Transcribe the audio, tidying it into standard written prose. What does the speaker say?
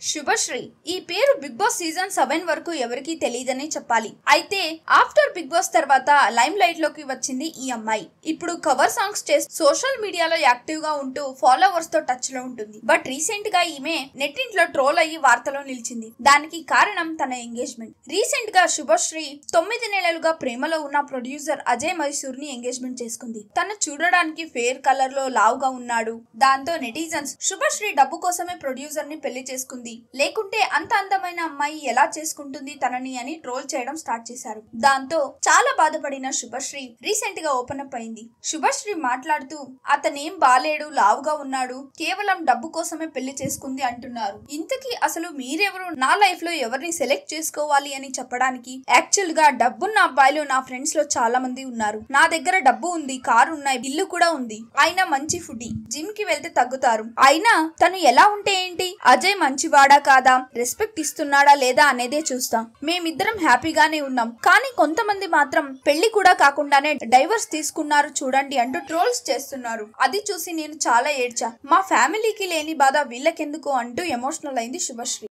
శుభశ్రీ ఈ పేరు big boss season 7 వరకు ఎవరికీ తెలియదని చెప్పాలి. అయితే ఆఫ్టర్ బిగ్ బాస్ తర్వాత లైమ్ లైట్ లోకి వచ్చింది ఈ అమ్మాయి. ఇప్పుడు కవర్ సాంగ్స్ చేస్తూ సోషల్ మీడియాలో యాక్టివ్ గా ఉంటూ ఫాలోవర్స్ తో టచ్ లో ఉంటుంది. బట్ రీసెంట్ గా ఈమె నెట్టింట్లో ట్రోల్ అయ్యి వార్తలో నిలిచింది. దానికి కారణం తన ఎంగేజ్మెంట్. రీసెంట్ గా శుభశ్రీ 9 నెలలుగా ప్రేమలో ఉన్న ప్రొడ్యూసర్ అజయ్ మైసూర్ ని ఎంగేజ్మెంట్ చేసుకుంది. తను చూడడానికి ఫేర్ కలర్ లో లావుగా ఉన్నాడు. దాంతో నెటిజన్స్ శుభశ్రీ డబ్బు కోసమే ప్రొడ్యూసర్ ని పెళ్లి చేసుకుంది, లేకుంటే అంత అందమైన అమ్మాయి ఎలా చేసుకుంటుంది తనని అని ట్రోల్ చేయడం స్టార్ట్ చేశారు. దాంతో చాలా బాధపడిన శుభశ్రీ రీసెంట్ గా ఓపెన్ అప్ అయింది. శుభశ్రీ మాట్లాడుతూ అతనేం బాలేడు, లావుగా ఉన్నాడు, కేవలం డబ్బు కోసమే పెళ్లి చేసుకుంది అంటున్నారు. ఇంతకీ అసలు మీరెవరు, నా లైఫ్ లో ఎవరిని సెలెక్ట్ చేసుకోవాలి అని చెప్పడానికి? యాక్చువల్ గా డబ్బున్న అబ్బాయిలు నా ఫ్రెండ్స్ లో చాలా మంది ఉన్నారు. నా దగ్గర డబ్బు ఉంది, కారు ఉన్నాయి, ఇల్లు కూడా ఉంది. అయినా మంచి ఫుడ్, జిమ్ కి వెళ్తే తగ్గుతారు. అయినా తను ఎలా ఉంటే ఏంటి, అజయ్ మంచివాడా కాదా, రెస్పెక్ట్ ఇస్తున్నాడా లేదా అనేదే చూస్తాం. మేమిద్దరం హ్యాపీగానే ఉన్నాం. కానీ కొంతమంది మాత్రం పెళ్లి కూడా కాకుండానే డైవర్స్ తీసుకున్నారు చూడండి అంటూ ట్రోల్స్ చేస్తున్నారు. అది చూసి నేను చాలా ఏడ్చా. మా ఫ్యామిలీకి లేని బాధ వీళ్ళకెందుకు అంటూ ఎమోషనల్ అయింది శుభశ్రీ.